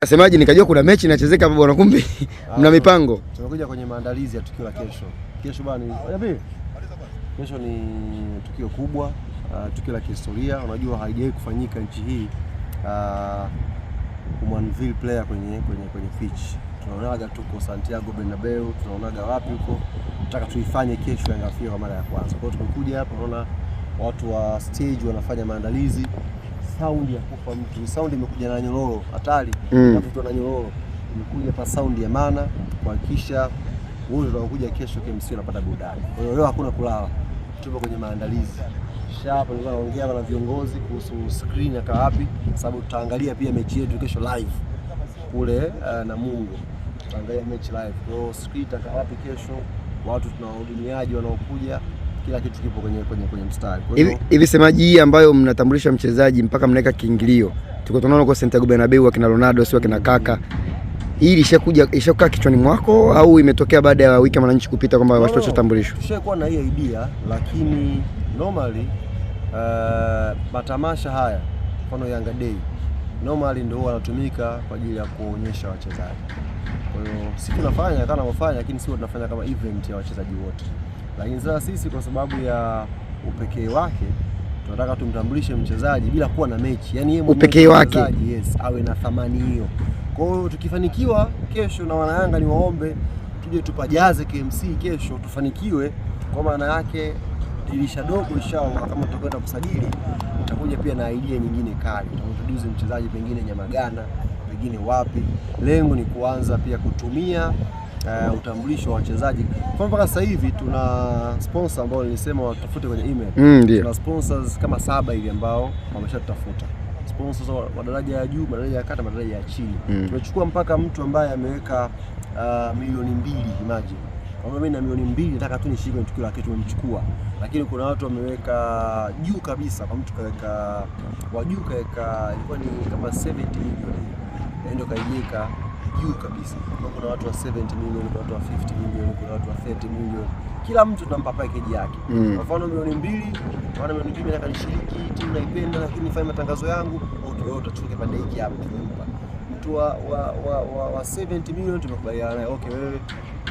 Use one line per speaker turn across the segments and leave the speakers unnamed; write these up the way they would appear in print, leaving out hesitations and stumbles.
Nasemaje, nikajua kuna mechi inachezeka hapo bwana, kumbe mna mipango.
Tumekuja kwenye maandalizi ya tukio la kesho. Kesho bwana kesho ni tukio kubwa, tukio la kihistoria. Unajua haijawahi kufanyika nchi hii kumwanvil player kwenye pitch. Tunaonaga tuko Santiago Bernabeu, tunaonaga wapi huko. Nataka tuifanye kesho Yanga Afrika kwa mara ya kwanza. Kwa hiyo tumekuja hapa, tunaona watu wa stage wanafanya maandalizi. Sound ya kufa mtu, sound imekuja na nyororo hatari, mtu na nyororo imekuja pa sound ya maana kuhakikisha wote wanaokuja kesho KMC wanapata burudani. Kwa hiyo leo hakuna kulala, tupo kwenye maandalizi. Hapo nilikuwa naongea na viongozi kuhusu screen ya wapi, sababu tutaangalia pia mechi yetu kesho live kule na Mungu. Tutaangalia mechi live. Kwa hiyo screen itakaa wapi kesho, watu tunawahudumiaji wanaokuja, kila kitu kipo kwenye mstari. Kwa hiyo
hivi semaji hii ambayo mnatambulisha mchezaji mpaka mnaweka kiingilio, tuko tunaona kwa Santiago Bernabeu akina Ronaldo sio akina Kaka, hii ilishakaa kichwani mwako au imetokea baada ya wiki ya Mwananchi kupita kwamba watoto tambulishwa?
Tushakuwa na hii idea, lakini normally matamasha haya mfano Yanga Day normally ndio wanatumika kwa ajili ya kuonyesha wachezaji. Kwa hiyo sisi tunafanya kama wafanya, lakini sisi tunafanya kama event ya wachezaji wote. Lakini sasa sisi kwa sababu ya upekee wake tunataka tumtambulishe mchezaji bila kuwa na mechi. Yaani yeye
upekee wake,
yes, awe na thamani hiyo. Kwa hiyo tukifanikiwa kesho, na wana Yanga ni waombe tuje tupajaze KMC kesho tufanikiwe, kwa maana yake dirisha dogo inshallah kama tutakwenda kusajili tutakuja pia na idea nyingine kali. Tutaintroduce mchezaji pengine Nyamagana, pengine wapi. Lengo ni kuanza pia kutumia utambulisho wa wachezaji. Kwa mpaka sasa hivi tuna sponsor ambao nilisema watafute kwenye email. Tuna sponsors kama 7 hivi ambao wameshatutafuta. Sponsors wa daraja ya juu, daraja ya kati, daraja ya chini. Tumechukua mpaka mtu ambaye ameweka milioni 2, imagine. Kama mimi na milioni 2 nataka tu nishike kwenye tukio la kitu tumemchukua. Lakini kuna watu wameweka juu kabisa, kwa mtu kaweka wa juu kaweka ilikuwa ni kama 70 milioni. Ndio kaijeka juu kabisa. Kuna watu wa 70 milioni, kuna watu wa 50 milioni, kuna watu wa 30 milioni. Kila mtu tunampa package yake. Kwa mfano milioni 2, wana milioni 2 nataka nishiriki, timu naipenda lakini nifanye matangazo yangu, okay wewe utachukua kipande hiki hapo tumempa. Mtu wa 70 milioni tumekubaliana naye, okay wewe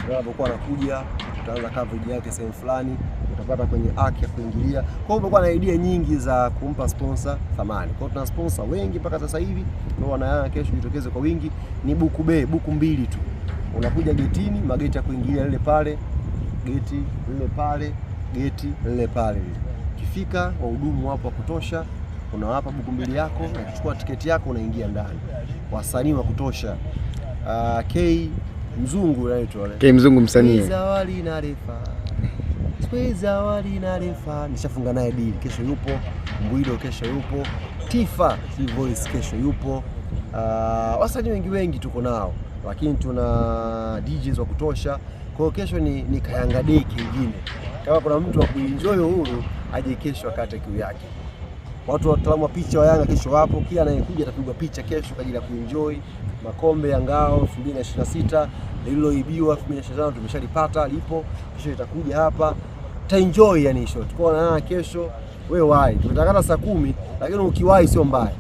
unapokuwa anakuja tutaanza coverage yake sehemu fulani, utapata kwenye haki ya kuingilia. Kwa hiyo umekuwa na idea nyingi za kumpa sponsor thamani. Kwa hiyo tuna sponsor wengi mpaka sasa hivi. Kwa wana Yanga kesho jitokeze kwa wingi. Ni buku 2 tu. Unakuja getini, mageti ya kuingilia lile pale, geti lile pale, geti lile pale. Ukifika wahudumu wapo wa kutosha, unawapa buku 2 yako, unachukua tiketi yako unaingia ndani. Wasanii wa kutosha. K Mzungu anaitwa wale.
K Mzungu msanii.
Zawali na refa. Zawali na refa. Nishafunga naye deal. Kesho yupo. Mbuido kesho yupo. Tifa Voice kesho yupo. Wasanii wengi tuko nao. Lakini tuna DJs wa kutosha. Kwa hiyo kesho ni Kayanga Day kingine. Kama kuna mtu wa kuenjoy uhuru aje kesho akate kiu yake. Watu wataalamu wa picha wa Yanga kesho wapo. Kila anayekuja atapigwa picha kesho kwa ajili ya kuenjoy makombe ya ngao 2026 lililoibiwa 2025 tumeshalipata lipo. Kesho itakuja hapa enjoy, yani short. Kwa na kesho wewe wahi. Tumetakana saa 10 lakini ukiwahi sio mbaya.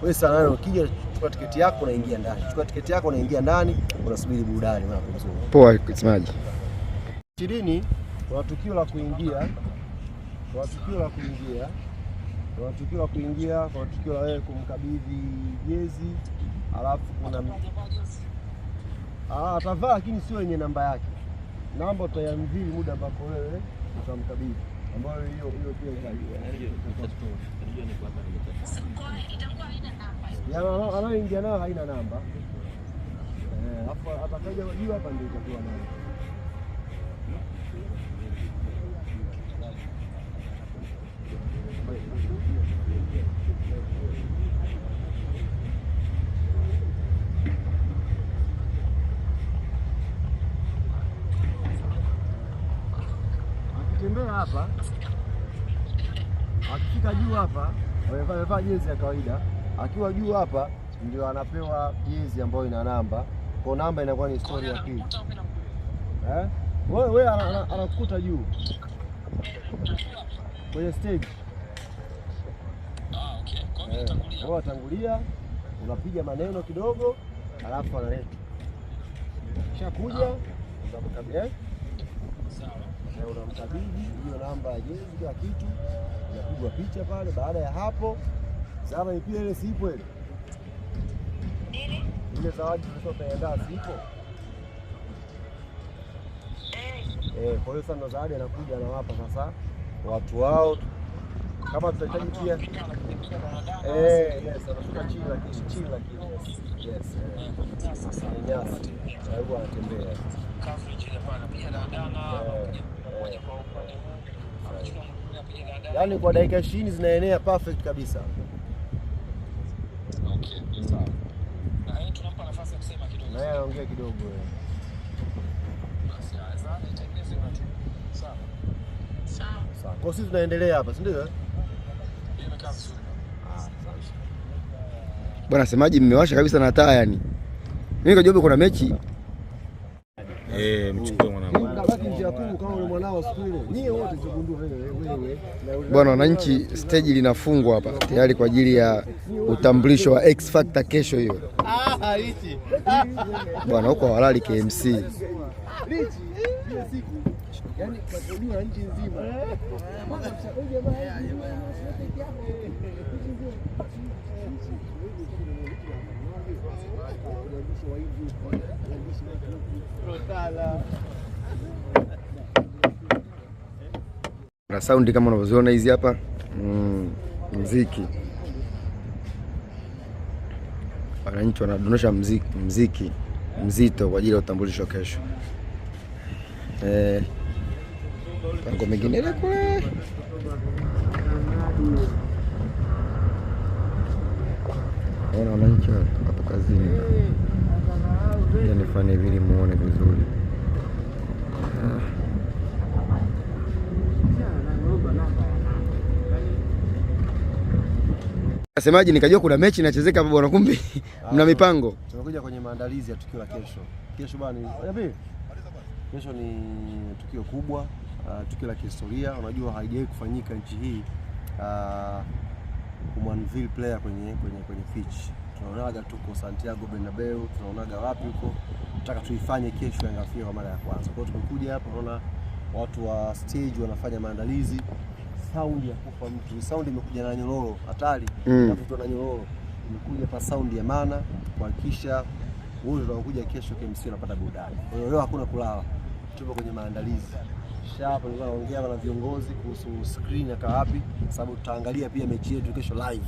Wewe saa 8 ukija chukua tiketi yako unaingia ndani. Chukua tiketi yako unaingia ndani, unasubiri burudani na kupumzika.
Poa kusemaje?
20 kuna tukio la kuingia. Kwa tukio la kuingia. Kwa tukio la wewe kumkabidhi jezi. Alafu kuna atavaa lakini sio yenye namba yake. Namba utayamvili muda ambako wewe utamkabidhi. Ambayo hiyo pia itakuwa haina namba. Anaoingia nayo haina namba. Hapo atakaja juu hapa ndio itakuwa namba. Akitembea hapa, akifika juu hapa, amevaa jezi ya kawaida. Akiwa juu hapa ndio anapewa jezi ambayo ina namba. Kwa namba inakuwa ni story ya pili. Wewe anakukuta juu kwenye stage. Okay. Kwa hiyo atangulia, unapiga maneno kidogo, alafu analeta kishakuja unamkabidhi hiyo namba ya jezi, kila kitu inapigwa picha pale. Baada ya hapo zama ipia ile sipo ile zawadi tulizoandaa sipo. Kwa hiyo sasa zawadi anakuja anawapa sasa watu wao, kama tutahitaji pia anashuka chini lakini nyasi hebu anatembea yaani kwa dakika 20 zinaenea perfect kabisa. Okay, sawa. Na yeye tunampa nafasi ya kusema kidogo. Na yeye anaongea kidogo basi azani itengeneze watu. Sawa. Sawa. Kwa sisi tunaendelea hapa, si ndio? Imekaa vizuri.
Bwana semaji mmewasha kabisa na taa yani. Mimi kajobe kuna mechi.
Mchukue mwanangu.
Bwana wananchi, stage linafungwa hapa tayari kwa ajili ya utambulisho wa X Factor kesho hiyo. Bwana huko halali KMC.
Yaani kwa kujua nchi nzima.
Na saundi kama unavyoziona hizi hapa, muziki. Wananchi wanadondosha muziki mzito kwa ajili ya utambulisho kesho. Pango mengine ile kule. Wananchi hapo kazini. Nifanye vile muone vizuri. Nasemaje, nikajua kuna mechi inachezeka hapa bwana, kumbe mna mipango.
Tunakuja kwenye maandalizi ya tukio la kesho. Kesho bwana, kesho ni tukio kubwa, tukio la kihistoria. Unajua haijawahi kufanyika nchi hii kumwanvil player kwenye pitch. Tunaonaga tuko Santiago Bernabeu, tunaonaga wapi huko. Nataka tuifanye kesho Yanga Afrika kwa mara ya kwanza. Kwa hiyo tumekuja hapa, tunaona watu wa stage wanafanya maandalizi. Sound ya kufa mtu, sound imekuja na nyororo hatari, tafuta na nyororo imekuja pa sound ya maana kuhakikisha wote wanakuja kesho KMC wanapata burudani. Kwa hiyo leo hakuna kulala, tupo kwenye maandalizi. Hapa nilikuwa naongea na viongozi kuhusu screen ya wapi, sababu tutaangalia pia mechi yetu kesho live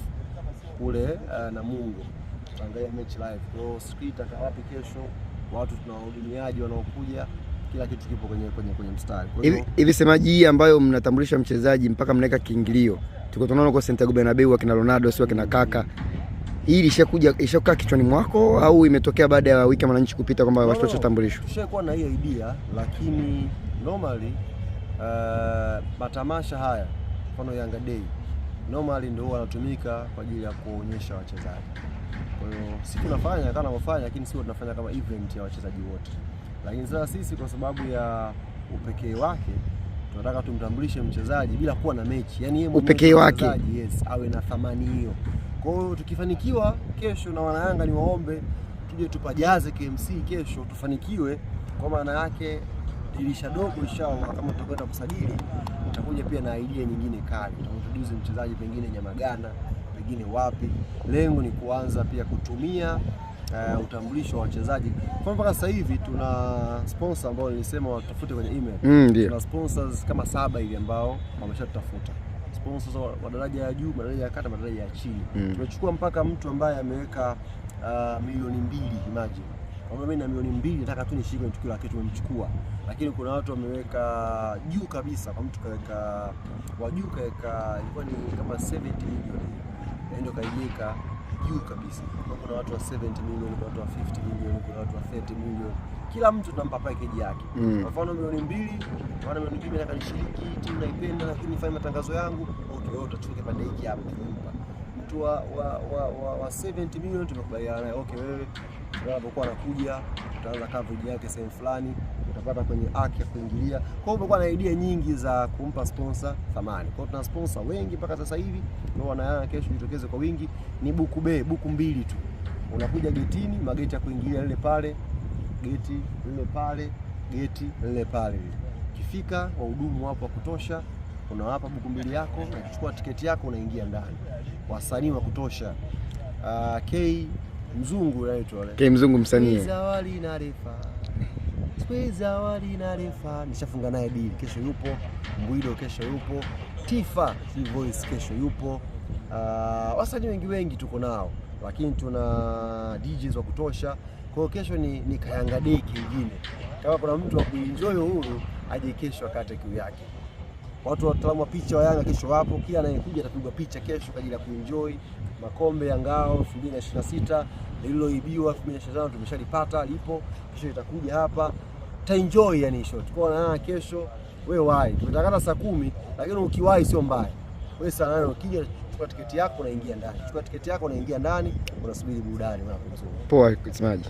kule na Mungu. Tutaangalia mechi live. Kwa hiyo screen itakaa wapi kesho, watu tunawahudumiaji wanaokuja, kila kitu kipo kwenye mstari. Kwa hiyo
hivi semaji hii ambayo mnatambulisha mchezaji mpaka mnaweka kiingilio, tuko tunaona kwa Santiago Bernabeu akina Ronaldo sio akina Kaka, hii ilishakaa kichwani mwako au imetokea baada ya wiki wananchi kupita kwamba watoto tambulishwe?
Tushakuwa na hiyo idea, lakini normally matamasha haya mfano Yanga Day normally ndio wanatumika kwa ajili ya kuonyesha wachezaji. Kwa hiyo si tunafanya kama wafanya, lakini sio tunafanya kama event ya wachezaji wote. Lakini sasa sisi kwa sababu ya upekee wake tunataka tumtambulishe mchezaji bila kuwa na mechi. Yaani yeye
upekee wake
yes, awe na thamani hiyo. Kwa hiyo tukifanikiwa kesho, na wana Yanga ni waombe tuje tupajaze KMC kesho tufanikiwe, kwa maana yake dirisha dogo inshallah kama tutakwenda kusajili tutakuja pia na idea nyingine kali. Tutaintroduce mchezaji pengine Nyamagana, pengine wapi. Lengo ni kuanza pia kutumia utambulisho wa wachezaji. Kwa mpaka sasa hivi tuna sponsor ambao nilisema watafute kwenye email. Tuna sponsors kama 7 hivi ambao wameshatutafuta. Sponsors wa daraja ya juu, daraja ya kati, daraja ya chini. Tumechukua mpaka mtu ambaye ameweka milioni 2, imagine. Kama mimi na milioni 2 nataka tu nishike tukio la kitu tumemchukua. Lakini kuna watu wameweka juu kabisa, kwa mtu kaweka wa juu kaweka ilikuwa ni kama 70 milioni. Ndio kaijeka juu kabisa. Kuna watu wa 70 milioni, kuna watu wa 50 milioni, kuna watu wa 30 milioni. Kila mtu tunampa package yake. Kwa mfano milioni 2, wana milioni 2 nataka nishiriki, timu naipenda lakini nifanye matangazo yangu. Okay, wewe utachukua kipande hiki hapo tumempa. Mtu wa 70 milioni tumekubaliana naye. Okay, wewe unapokuwa anakuja utaanza coverage yake sehemu fulani, utapata kwenye arc ya kuingilia. Kwa hiyo umekuwa na idea nyingi za kumpa sponsor thamani. Kwa hiyo tuna sponsor wengi mpaka sasa hivi. Ndio wana Yanga kesho jitokeze kwa wingi, ni buku 2 tu. unakuja getini, mageti ya kuingilia lile pale, geti lile pale, geti lile pale. Ukifika wahudumu wapo wa kutosha, unawapa buku mbili yako, unachukua tiketi yako, unaingia ndani. Wasanii wa kutosha. K Mzungu anaitwa
K Mzungu msanii.
Zawadi na refa. Nishafunga naye deal. Kesho yupo. Mbwido kesho yupo. Tifa Voice kesho yupo. Wasanii wengi tuko nao, lakini tuna DJs wa kutosha. Kwa kesho ni Kayanga Day kingine. Kama kuna mtu wa kuenjoy uhuru, aje kesho akate kiu yake. Watu wataalamu wa picha wa Yanga kesho wapo, kila anayekuja atapigwa picha kesho kwa ajili ya kuenjoy makombe ya ngao 2026 lililoibiwa 2025 tumeshalipata lipo, kesho itakuja hapa taenjoy yani short. Kwa na kesho wewe wahi, tumetakata saa 10 lakini ukiwahi sio mbaya. Wewe saa 8 ukija chukua tiketi yako unaingia ndani. Chukua tiketi yako unaingia ndani, unasubiri burudani.
Poa, Kismaji.